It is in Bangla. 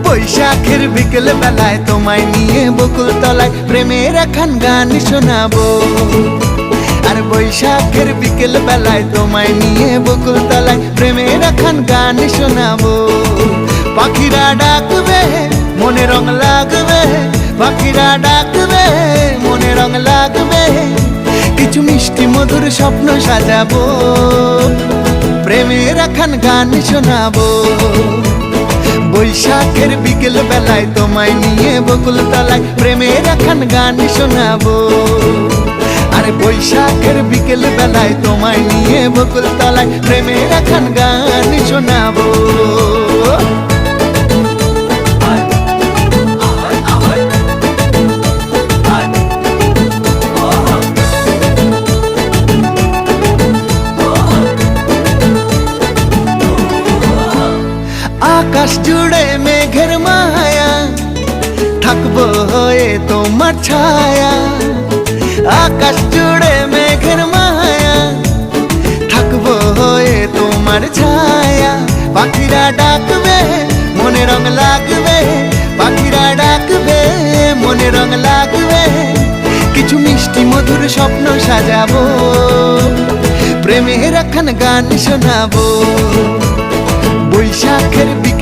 বৈশাখের বিকেল বেলায় তোমায় নিয়ে বকুল তলায় প্রেমের একখান গান শোনাবো। আর বৈশাখের বিকেল বেলায় তোমায় নিয়ে বকুল তলায় প্রেমের একখান গান শোনাবো। পাখিরা ডাকবে মনে রং লাগবে, পাখিরা ডাকবে মনে রং লাগবে, কিছু মিষ্টি মধুর স্বপ্ন সাজাবো, প্রেমের একখান গান শোনাবো। বৈশাখের বিকেল বেলায় তোমায় নিয়ে বকুল তলায় প্রেমের একখান গান শোনাবো। আরে বৈশাখের বিকেল বেলায় তোমায় নিয়ে বকুল তলায় প্রেমের একখান গান শোনাবো। আকাশ জুড়ে মেঘের মায়া, থাকবো হয়ে তোমার ছায়া। আকাশ জুড়ে মেঘের মায়া, থাকবো হয়ে তোমার ছায়া। পাখিরা ডাকবে মনে রং লাগবে, পাখিরা ডাকবে মনে রং লাগবে, কিছু মিষ্টি মধুর স্বপ্ন সাজাবো, প্রেমের একখান গান শোনাবো। বৈশাখের বিকেল